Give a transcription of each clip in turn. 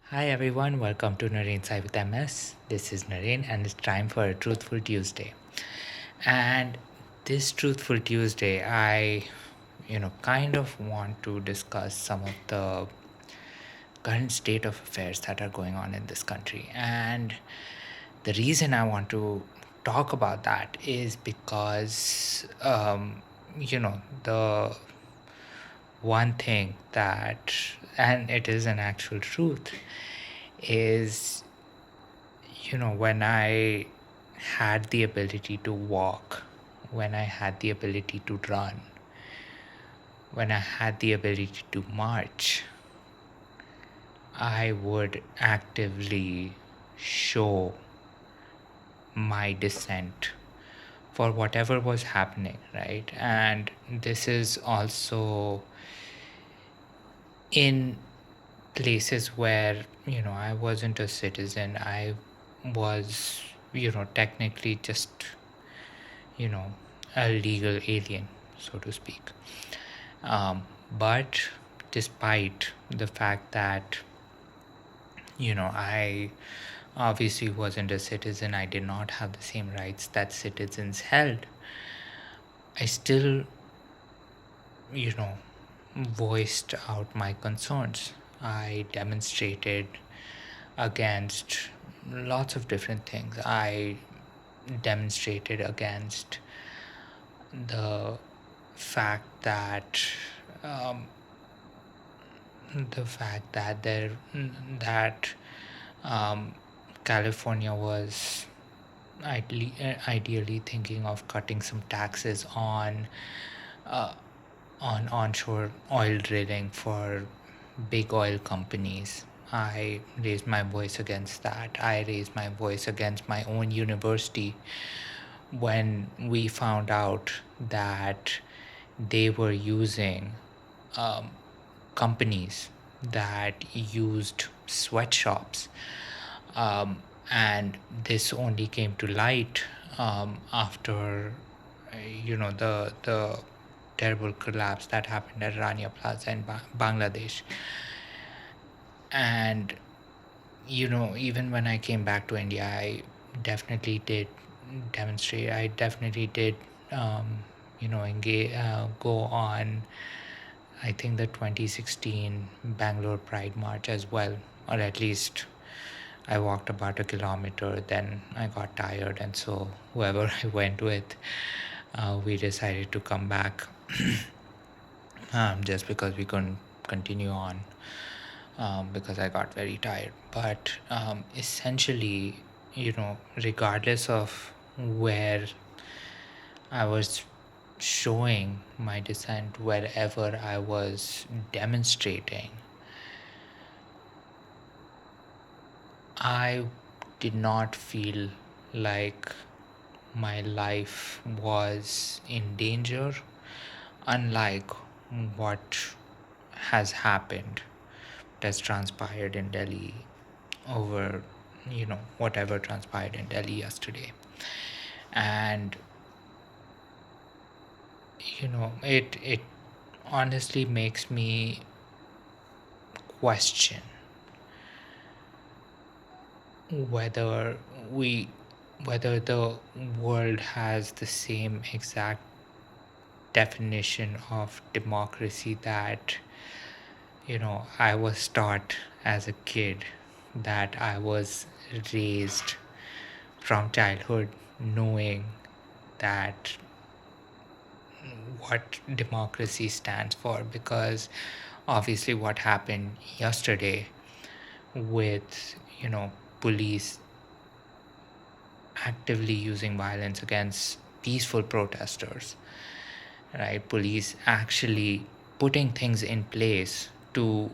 Hi everyone, welcome to Naren Sai with MS. This is Naren and it's time for a Truthful Tuesday. And this Truthful Tuesday, I kind of want to discuss some of the current state of affairs that are going on in this country. And the reason I want to talk about that is because, the one thing that, and it is an actual truth, is when I had the ability to walk, when I had the ability to run, when I had the ability to march, I would actively show my dissent for whatever was happening, right? And this is also in places where, I wasn't a citizen. I was, technically just you know, a legal alien, so to speak. But despite the fact that, I obviously wasn't a citizen, I did not have the same rights that citizens held, I still, you know, voiced out my concerns. I demonstrated against lots of different things. I demonstrated against the fact that um, the fact that there that um, California was ideally thinking of cutting some taxes uh, on onshore oil drilling for big oil companies. I raised my voice against that. I raised my voice against my own university when we found out that they were using um, companies that used sweatshops. Um, and this only came to light after, the terrible collapse that happened at Rania Plaza in Bangladesh. And, even when I came back to India, I definitely did demonstrate. I definitely did, go on, I think, the 2016 Bangalore Pride March as well, or at least I walked about a kilometer, then I got tired, and so whoever I went with, we decided to come back just because we couldn't continue on because I got very tired. But essentially, regardless of where I was showing my dissent, wherever I was demonstrating, I did not feel like my life was in danger, unlike what has happened, that's transpired in Delhi over, whatever transpired in Delhi yesterday. And, it honestly makes me question whether we whether the world has the same exact definition of democracy that I was taught as a kid, that I was raised from childhood knowing that what democracy stands for. Because obviously what happened yesterday with police actively using violence against peaceful protesters, right? Police actually putting things in place to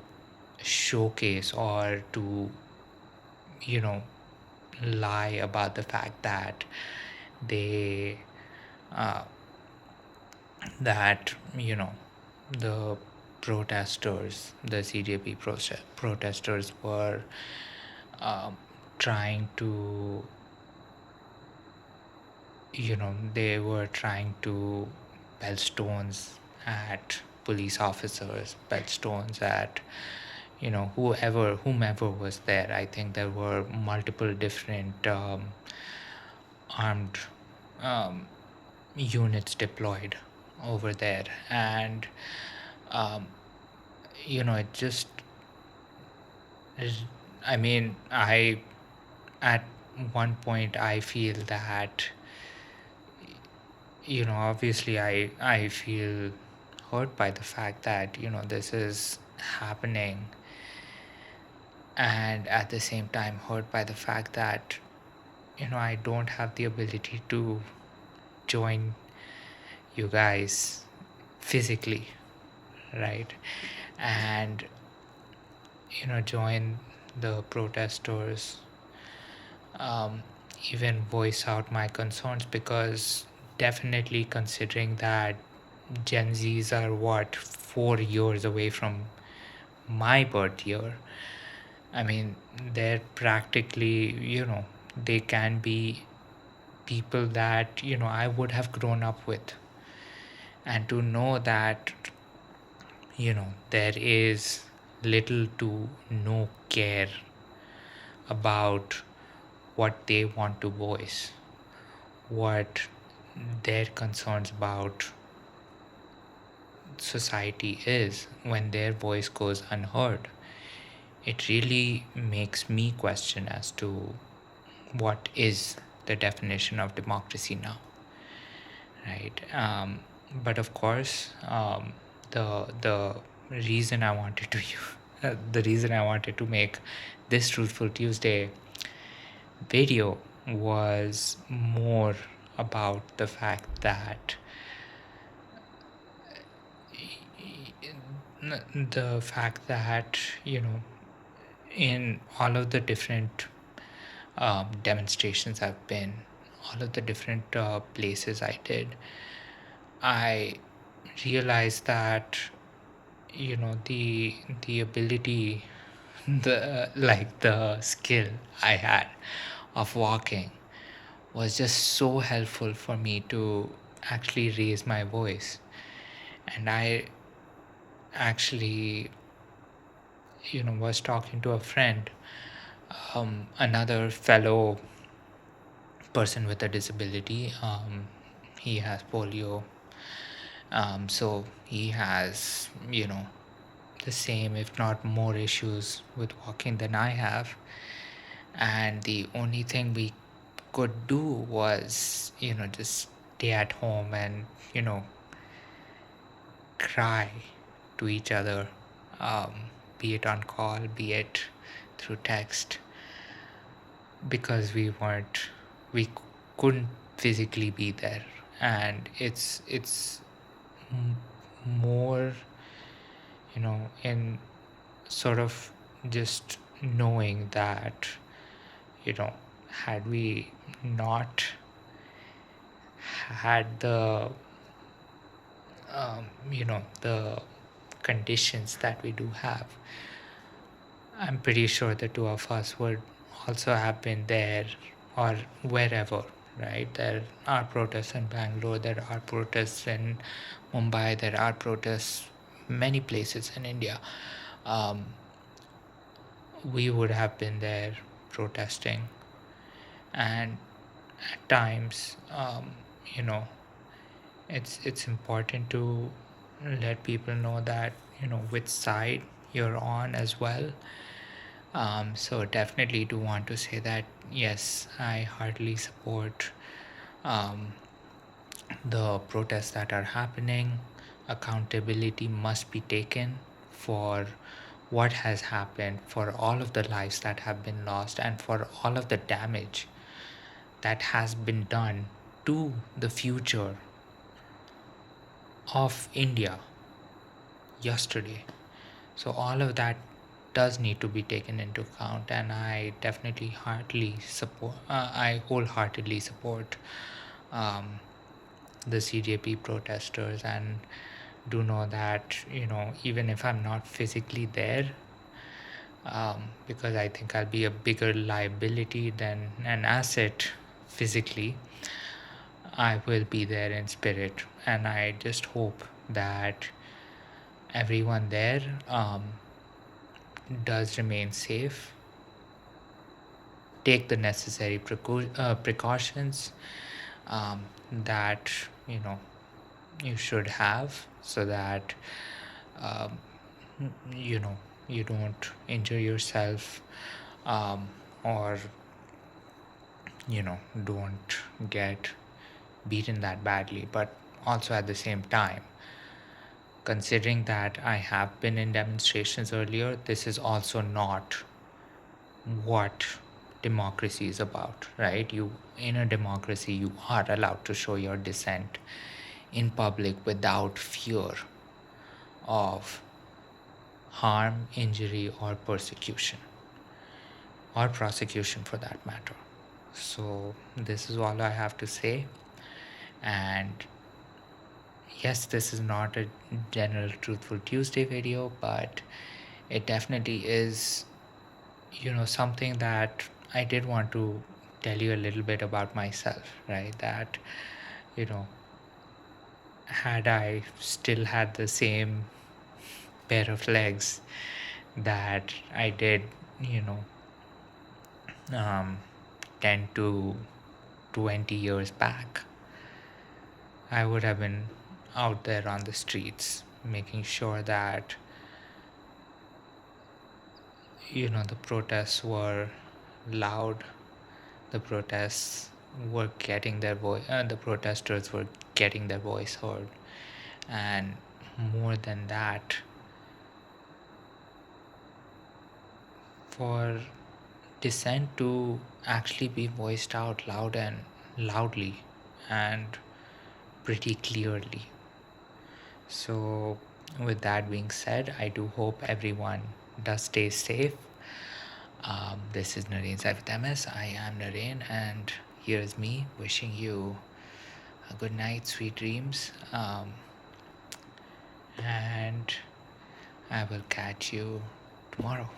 showcase or to, you know, lie about the fact that they, uh, that, the protesters, the CJP protesters were trying to, they were trying to belt stones at police officers, belt stones at, whomever was there. I think there were multiple different armed um, units deployed over there, and um, it just is- I mean, I at one point I feel that obviously I feel hurt by the fact that this is happening, and at the same time hurt by the fact that I don't have the ability to join you guys physically, right? And join the protesters, um, even voice out my concerns, because definitely considering that Gen Zs are 4 years away from my birth year. I mean, they're practically, they can be people that, I would have grown up with. And to know that, there is little to no care about what they want to voice, what their concerns about society is when their voice goes unheard, it really makes me question as to what is the definition of democracy now, right? But of course, the reason I wanted to the reason I wanted to make this Truthful Tuesday video was more about the fact that in all of the different demonstrations I've been, all of the different places I did, I realized that the ability, the skill I had of walking was just so helpful for me to actually raise my voice. And I actually was talking to a friend, another fellow person with a disability. He has polio, so he has the same, if not more, issues with walking than I have. And the only thing we could do was just stay at home and cry to each other, um, be it on call, be it through text, because we couldn't physically be there. And it's more in sort of just knowing that had we not had the conditions that we do have, I'm pretty sure the two of us would also have been there or wherever, right? There are protests in Bangalore, there are protests in Mumbai, there are protests many places in India. We would have been there protesting. And at times, you know, it's important to let people know that which side you're on as well. So definitely do want to say that yes, I heartily support um, the protests that are happening. Accountability must be taken for what has happened, for all of the lives that have been lost, and for all of the damage that has been done to the future of India yesterday. So all of that does need to be taken into account, and I definitely heartily support. I wholeheartedly support um, the CJP protesters, and do know that even if I'm not physically there, because I think I'll be a bigger liability than an asset physically, I will be there in spirit. And I just hope that everyone there does remain safe. Take the necessary precautions that you should have, so that um, you know you don't injure yourself, or don't get beaten that badly. But also at the same time, considering that I have been in demonstrations earlier, this is also not what democracy is about, right? You In a democracy, you are allowed to show your dissent in public without fear of harm, injury, or persecution, or prosecution for that matter. So this is all I have to say. And yes, this is not a general Truthful Tuesday video, but it definitely is, something that I did want to tell you a little bit about myself, right? That, you know, had I still had the same pair of legs that I did, you know, um, 10 to 20 years back, I would have been out there on the streets making sure that, the protests were loud, the protests were getting their voice, the protesters were getting their voice heard, and more than that, for dissent to actually be voiced out loud and loudly and pretty clearly. So, with that being said, I do hope everyone does stay safe. This is Naren Savitamas. I am Naren, and here's me wishing you a good night, sweet dreams, and I will catch you tomorrow.